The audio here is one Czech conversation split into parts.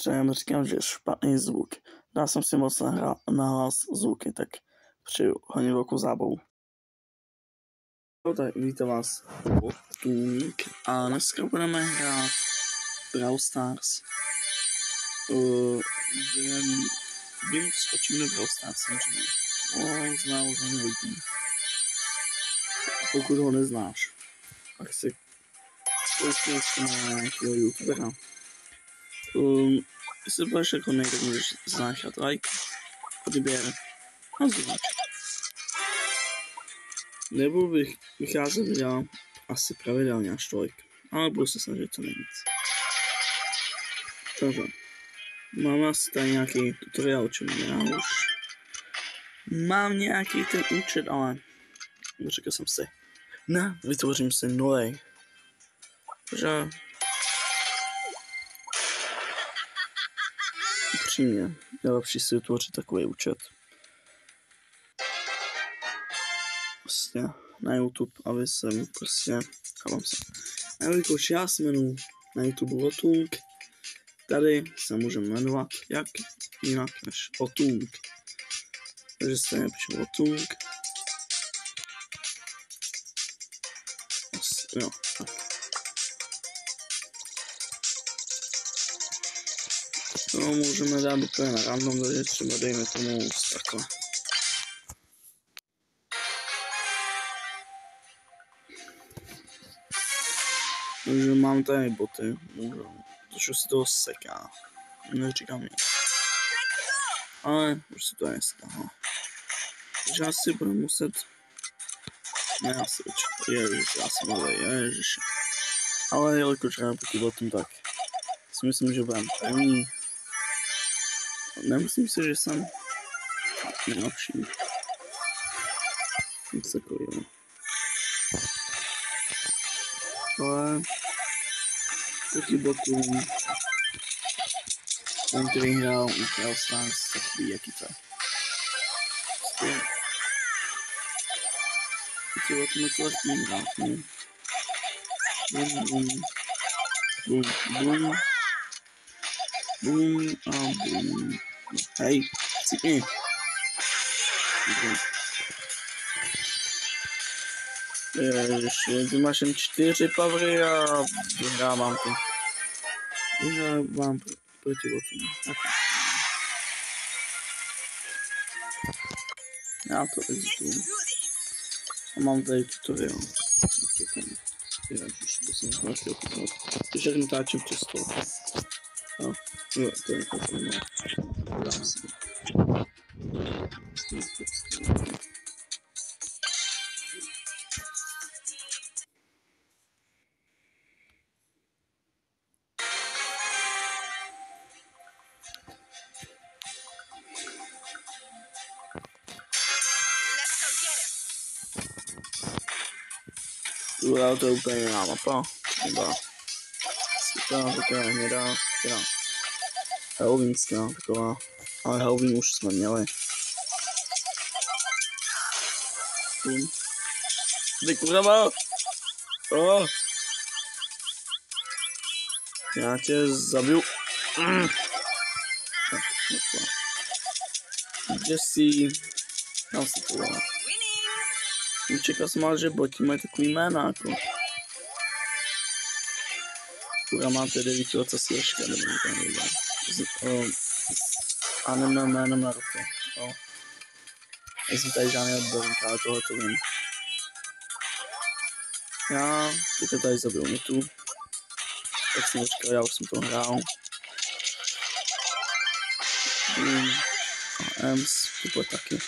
Předem říkám, že je špatný zvuk. Dá jsem si moc nahlas zvuky, tak přeju hodně velkou zábavu. Tak vítám vás Otůnik a dneska budeme hrát Brawl Stars. Vím, o čem je Brawl Stars samozřejmě. Znám hodně lidí. Pokud ho neznáš, tak si koukej na nějakého youtubera. Jestli budeš jako nej, tak můžeš znášet like, odběr a zvlášť. Nebudu vycházet videa asi pravidelně až tolik, ale budu se snažit co nejvíc. Takže, máme asi tady nějaký tutoriál, o čem já už mám nějaký ten účet, ale řekl jsem si, ne, vytvořím si nový. Takže upřímně, je lepší si vytvořit takový účet. Vlastně na YouTube, aby jsem prostě, chovám se. A jelikož já se jmenuji na YouTube Otůnik, tady se můžeme jmenovat jak jinak než Otůnik. Takže se nepíšu Otůnik. Jo, tak. No, můžeme dát úplně na random, takže třeba dejme tomu takhle. Takže mám tady boty, trošku si toho seká, neříkám nic. Ale už si to neseká, no. Takže asi budu muset, ne asi, ježiš, já jsem malej, ježiš. Ale jelikož hrám proti botům, tak si myslím, že budem první. Nemyslím si, že jsem nejlepší. Nic takového. Ale proti botům, ten, který hrál u Brawl Stars, tak ví, jaký to je. Proti botům je to lehký hrát, no. Bum, bum, bum, bum, bum a bum. Hej, cípni. Ježiš, ty máš jen 4 powery a vyhrávám to. Vyhrávám proti botům. Já to exituju. A mám tady tutoriál. Ježiš, to jsem chtěl kupovat. Když jak natáčím přes to. Jo, to je takový. Dám si. Ale to je úplně jiná mapa. Třeba světlá, taková hnědá, teda halloweenská taková, ale Halloween už jsme měli. Ty kurva! Já tě zabiju. Jesse, dám si to dát. Čekal jsem ale, že boti mají takový jména, jako. Kura máte 9 co ještě, nebo někam nevěděl. A nemám jméno na ruce, jo. Nejsem tady žádný odborník, ale tohle to vím. Já teďka tady zabiju Mitu. Tak jsem říkal, já už jsem to hrál. A Ems, to bude taky.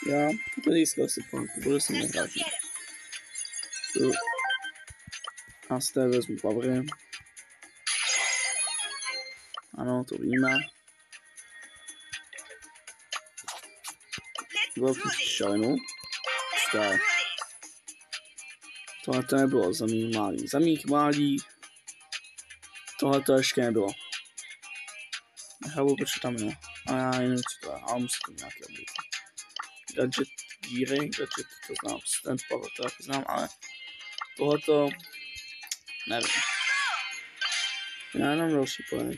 Já to získal si planku, bude se nehrát. A z té vezmu powery. Ano, to víme. Velký šalinu. Tohle to nebylo za mých mládí. Za mých mládí tohle to ještě nebylo. Nechápu, proč tam je. A já nevím, co to je, ale musím to nějaký oblit. Gadget upíry, takže to znám, ten Power to taky znám, ale tohleto nevím. Já jenom další play.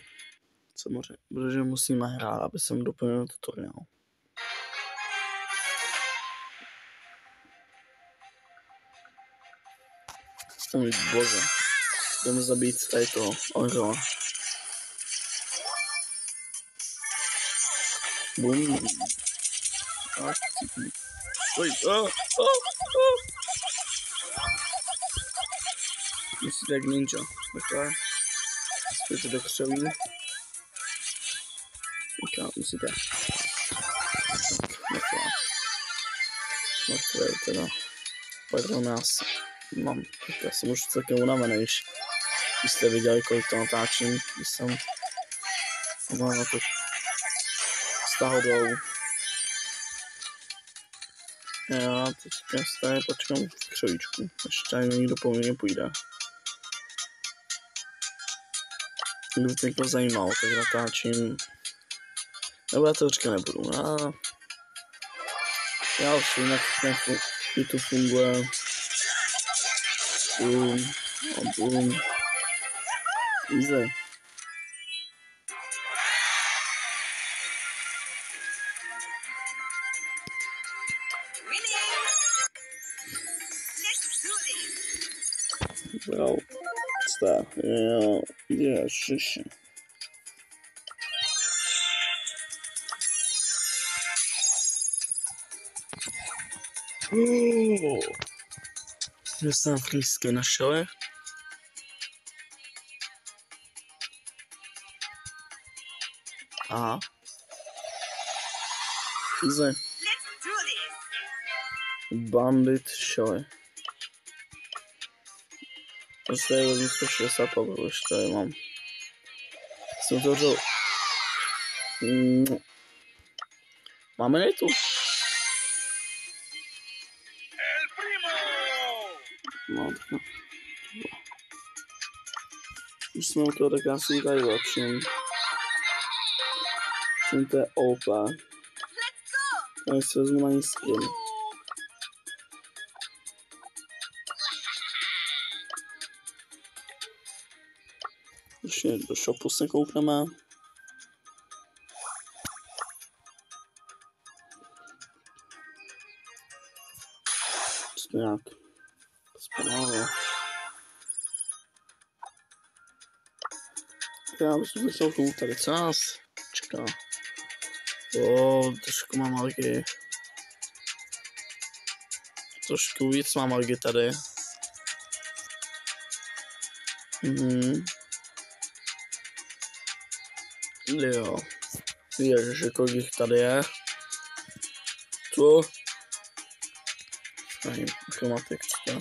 Samozřejmě, protože musíme hrát, aby jsem doplnil tutoriál. Jsem víc bože. Jdeme zabít tady toho Orla. Bum. Tak, cítím. Oj, Musíte jak ninja. Takhle. Spíte do křoví. Tak, musíte. Tak, takhle. Takhle teda. Pardon, já jsem už celkem unavený, když jste viděli, kolik to natáčím, když jsem na to stáhl dolů. Já teďka stále počkám křovíčku, až tady někdo po mně půjde. Kdyby to někdo zajímalo, tak natáčím. Nebo já to říkat nebudu. Já už vím, jak to funguje. Boom. Easy. Bro, what's that? Yeah, shush. Já jsem frýsky našel. Aha. Easy. Bandit šel. Prostě je vezmu 160 power, už tady mám. Jsem otevřel. Máme nejtu. No, tak no. Když jsme u toho, tak já si ji tady lepším. Čím to je OP. Tady si vezmu na ní skin. Ještě do shopu se koukneme. Nějak zpomálo. Já bych si začal tomu tady, co nás čeká. Trošku mám algy. Trošku víc mám algy tady. Jo. Ježiši, kolik jich tady je. Co? Nevím, chromatik, co to?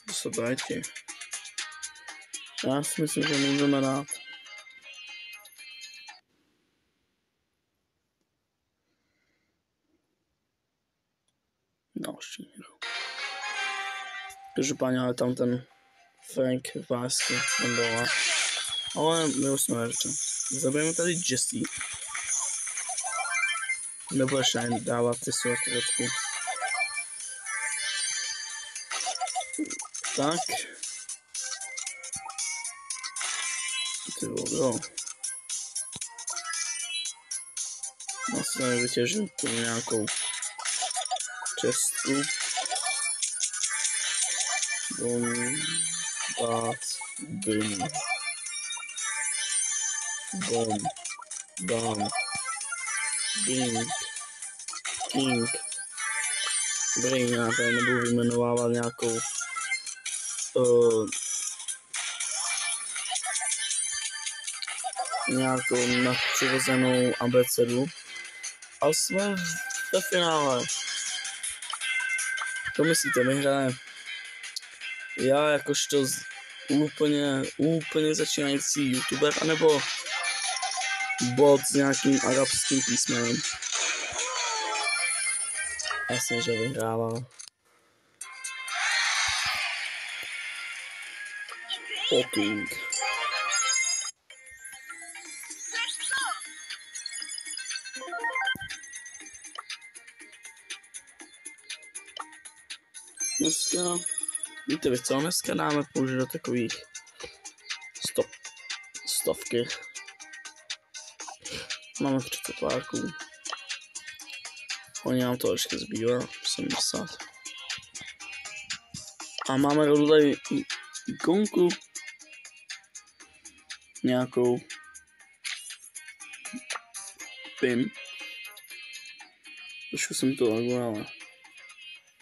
To se dajte. Já si myslím, že můžeme dát. Další hero. Každopádně ale tam ten Frank Vásky tam dole. Ale my už jsme neřekli. Zabijeme tady Jessie. Nebudeš jen dávat ty své kreditky. Tak. Ty vole. Asi tady vytěžím tu nějakou čestku. Bum. Bát. Bim. Bom. Bam. Bing. King. Bring, já tady nebudu vyjmenovávat nějakou nějakou nadpřirozenou abecedu. Ale jsme ve finále. To myslíte, my hrajeme. Já jakožto úplně začínající youtuber, anebo bot s nějakým arabským písmenem. Jasně, že vyhrával. Poking. Dneska, víte vy co, dneska dáme pouze do takových stovky. Máme 30 párků. Oni nám to ještě zbývá, 70. A máme tady ikonku nějakou pin. Trošku jsem to logo, ale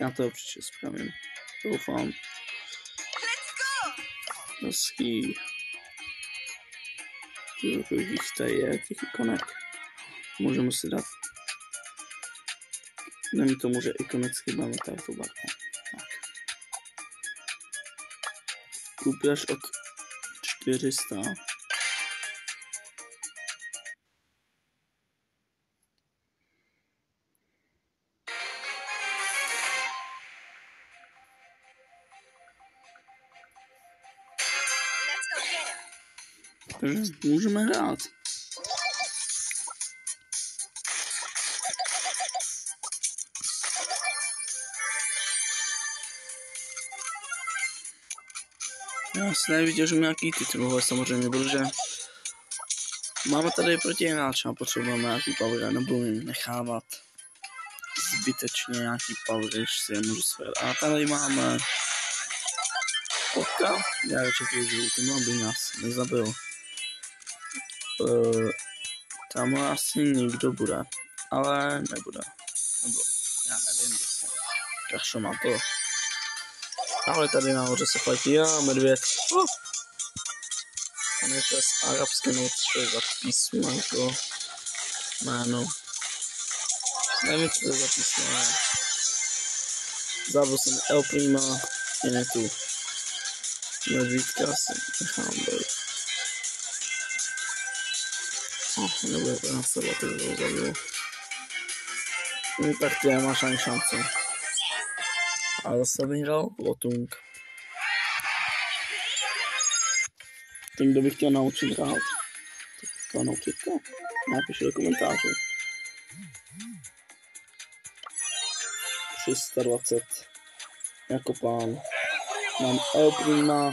já to určitě spravím. Doufám. Hezký. Kolik tady je těch ikonek. Můžeme si dát. Nevím tomu, že ikonicky máme tady tu barku. Koupíš od 400. Takže můžeme hrát. Já si neviděl, že nějaký titulové samozřejmě, protože máme tady proti hráče a potřebujeme nějaký power, nebudu jim nechávat zbytečně nějaký power, když si je můžu své. A tady máme oka, já radši použiju tomu, aby nás nezabil. Tam asi nikdo bude, ale nebude. Nebo já nevím, prostě. Kašlo má to. Ale tady nahoře se fajtí a medvěd. A ne to je z arabské noc, to je za písmo, jako jméno. Nevím, co to je za písmo, ale zabil jsem El Prima, jen tu. Medvídka asi nechám být. Nebude to na sebe, to bylo zabil. Tak ty nemáš ani šance. A zase vyhrál Lotung. Ten, kdo by chtěl naučit hrát, tak chtěl naučit to. Napište do komentářů. 320 jako pán. Mám El Prima.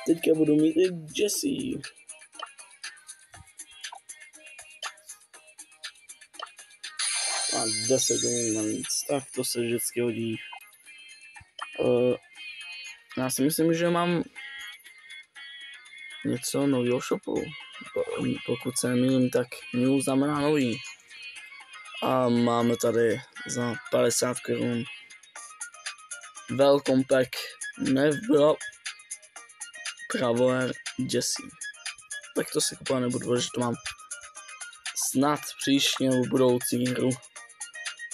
Teďka budu mít i Jessie. A 10 gólů navíc, tak to se vždycky hodí. Já si myslím, že mám něco nového shopu. Pokud se nemýlím, tak new znamená nový. A máme tady za 50 korun welcome pack nebyla Traveler Jessie. Tak to si kupovat nebudu, protože to mám snad příští nebo budoucí hru.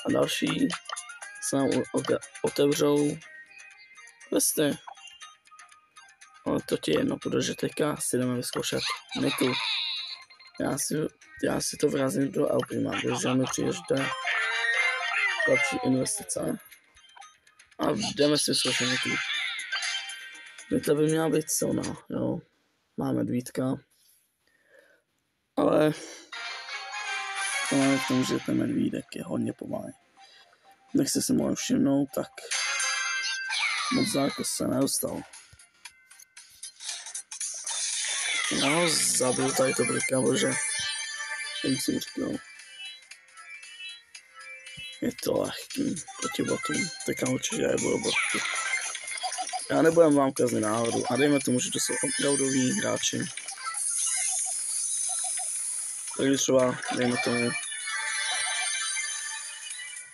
A další se nám otevřou vesty. Ale to ti je jedno, protože teďka si jdeme vyzkoušet Nitu. Já si to vrazím do El Prima, protože mi přijde, že to je lepší investice. A jdeme si vyzkoušet Nitu. Nita by měla být silná, jo. Máme dvítka. Ale v tom, že ten medvídek je hodně pomalý. Nechci si mohl všimnout, tak moc daleko se nedostal. Já ho zabil tady to brika, protože jak jsem říkal, je to lehký proti botům, teďka určitě je budou boty. Já nebudem vám kazit náhodu a dejme tomu, že to jsou opravdoví hráči. Takže třeba, dejme tomu,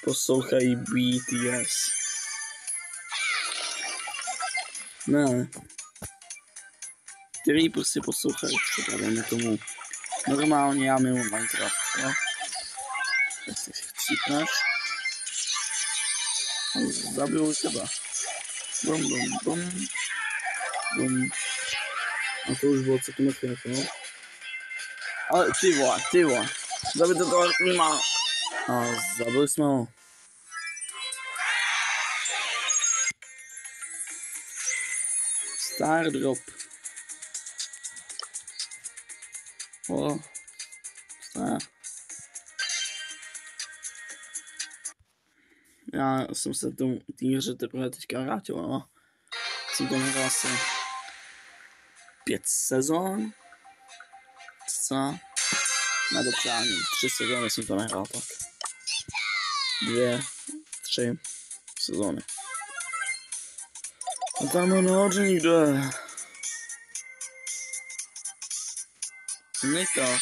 poslouchají BTS. Ne. Který prostě poslouchají třeba, dejme tomu, normálně já miluji Minecraft, jo. Tak si chcípneš. A zabiju teba. Bum, bum, bum. Bum. A to už bylo celkem rychle, no. Ale ty vole. Zabijte to má. A zabili jsme ho. Star drop. O, ne. Já jsem se té hře teprve teďka vrátil, no. Jsem to nehrál asi 5 sezon. Co? Na dopřání. 3 sezóny jsem to nehrál tak. 2, 3 sezóny. A tam je nahoře nikdo. Nejka.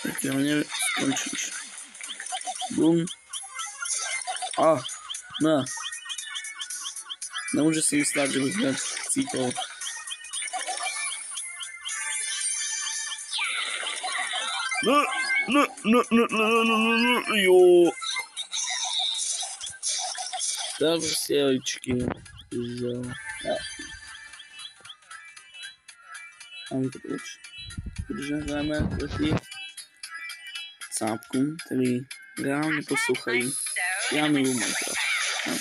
Tak já mě skončíš. Bum. A, ne. Nemůže se mi stát, že bych hned cípal. No, jo. To je prostě jeličky. Jo. Ani to proč? Protože hráme proti cápkům, který reálně poslouchají. Já miluji Minecraft. No.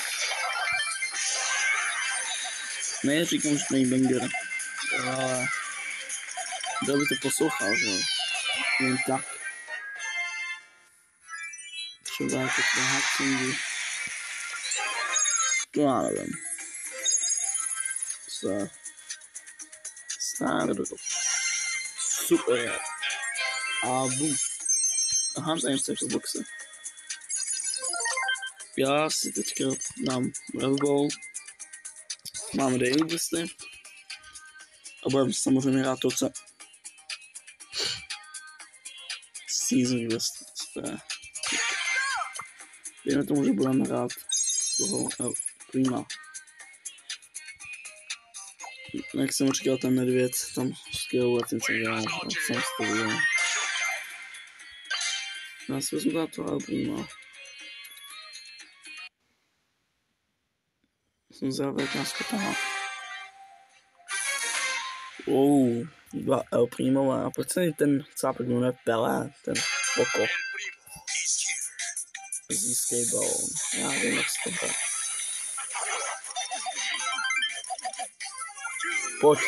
Ne, říkám, že to není banger. Ale kdo by to poslouchal, že jo? Jen tak. Třeba jako to hackingy. To já nevím. Co? Stále do toho. Super. A bum. Aha, tady chci v boxe. Já si teďka dám Rebel. Máme daily listy. A budeme samozřejmě hrát to, co season list. Dejme tomu, že budeme hrát toho Prima. Jak jsem říkal, ten medvěd, tam skvělou ten jsem dělal, jsem z toho dělal. Já si vezmu to Prima. Jsem závěrná skutá. Wow, 2 El Primové. A proč se ten cápek jmenuje Pelé, ten Poco? Získej balón. Já vím, jak se to dá. Pojď.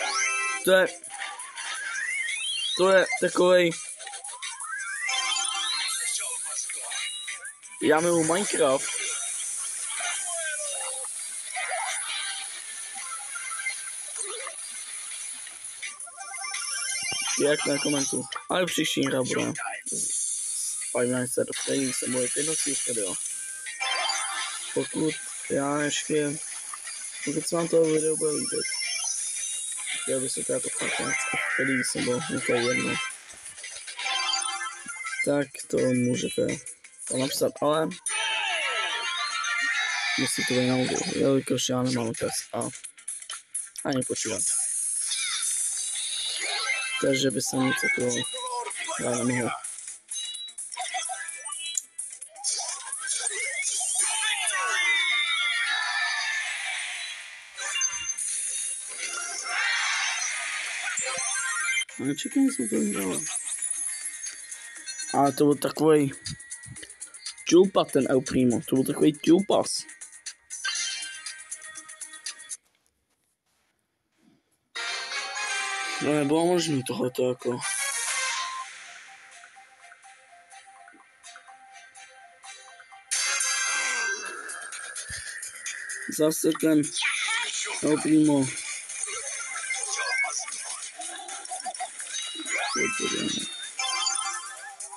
To je takovej... Já miluji Minecraft. Jak na komentu. Ale příští hra bude Five Nights at Freddy's se bude jednotlivý video. Pokud se vám toho video bude líbit, chtěl by se této Five Nights at Freddy's nebo něco jedno, tak to můžete napsat, ale musíte to najít, jelikož já nemám test a ani počívat. Takže by se nic takového já nemohl. Ale čekaj, jsem to vyhrál. Ale to byl takový čupas, ten El Primo, to byl takový čupas. No nebylo možný tohleto jako. Zase ten El Primo.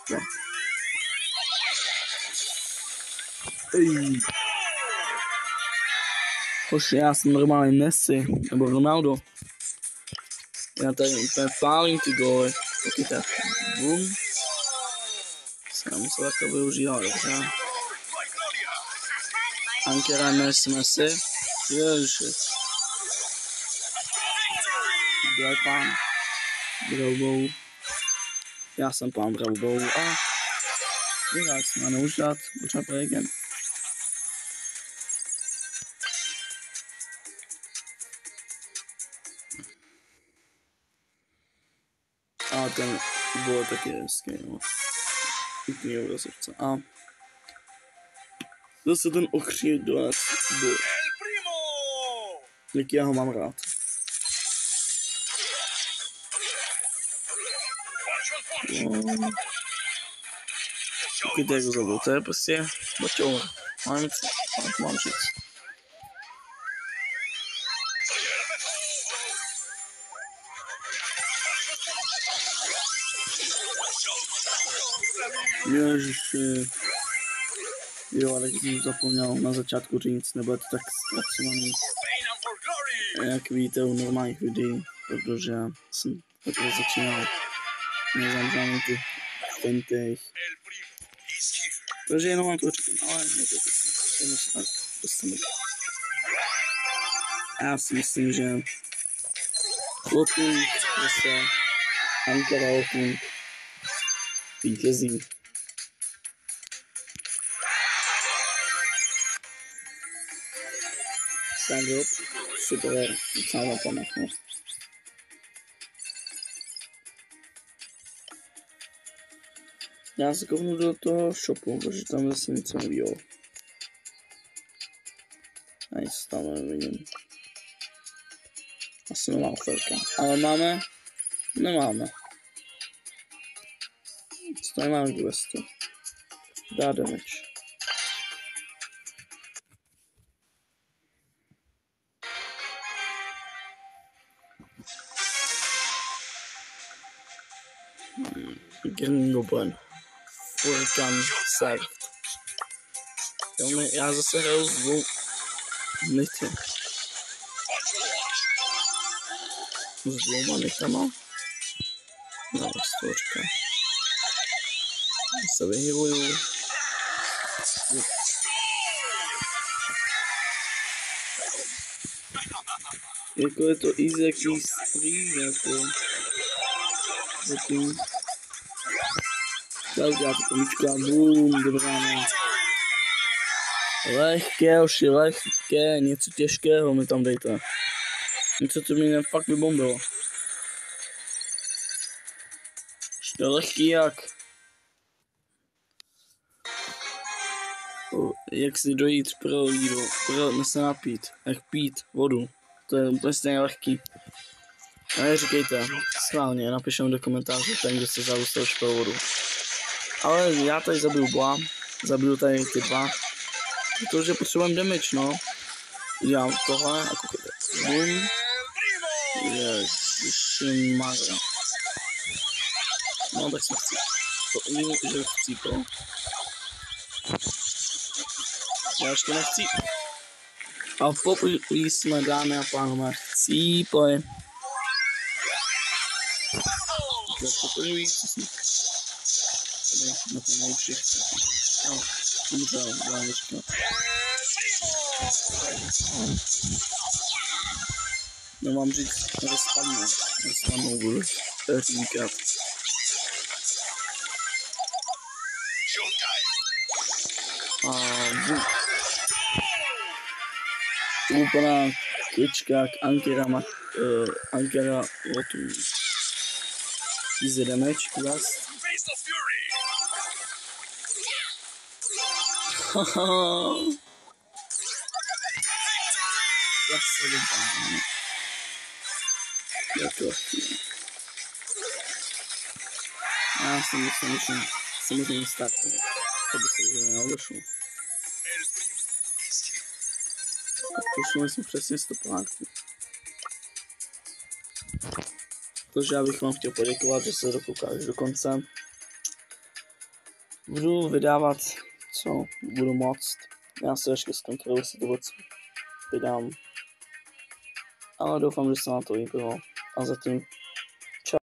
No. Hoši, já jsem normálně Messi, nebo Ronaldo. Já tady úplně pálím ty góly. Taky tak. Bum. Jsem musel takhle využívat, dobře. Ankera Messi. Ježiši. Kdo je pán? Braubou. Já jsem pán Braubou a vyhrál jsme neuždat. Potřeba again. A ten byl taky hezký, no. Pěkný obrazovce. A zase ten okřídlec byl. Jak já ho mám rád. Pokud jak ho zabil, to je prostě baťour. Mám říct. Ježiši. Jo, ale jsem zapomněl na začátku říct, nebude to tak zpracovaný, jak víte u normálních videí, protože jsem takhle začínal nezamřáním ty fintech. Takže jenom vám to říkám, ale nebojte se, jenom se tak dostanu. Já si myslím, že Lotling zase Ankara Lotling vítězí. Stand-up, super, docela napamatno. Já se kouknu do toho shopu, protože tam zase něco novýho. A nic tam nevidím. Asi nová oferka. Ale máme? Nemáme. Co tady máme k vestu? Dá damage. Green Goblin. Furkan Served. Já zase hraju zlou nitě. S dvouma nitama. No, stvořka. Se vyhyvuju. Jako je to easy jaký free, jako. Zatím. Tak já to pomíčka, boom, dobrá ne. Lehké, oši, lehké, něco těžkého mi tam dejte. Něco, co mě fakt vybombilo. Ještě lehký jak. Jak si dojít pro jídlo, se napít, jak pít vodu. To je úplně stejně lehký. Ale říkejte, schválně, napišem do komentářů ten, kdo se zavustal pro vodu. Ale já tady zabiju tady ty dva. Protože potřebujeme damage, no. Udělám tohle a koukejte. Boom. Ježišimarja. No tak jsem chci. To umím, že chcípl. Já ještě nechci. A poprvé jsme, dámy a pánové, chcípli. To je poprvé, co jsme. Tady na to nejlepší chci. No, umřel, dám říkat. Nemám říct, rozpadnou budu říkat. Úplná klička k Ankara Lotling. Easy damage, quest. Haha. Zase vypadám. Jak lehký. Já si myslím, že samozřejmě startovat. To by se neodešlo. Pošli jsme přesně 100 plánků. Takže já bych vám chtěl poděkovat, že se dokoukáš do konce. Budu vydávat, co budu moct. Já se ještě zkontroluji, jestli to vydám. Ale doufám, že se vám to líbilo. A zatím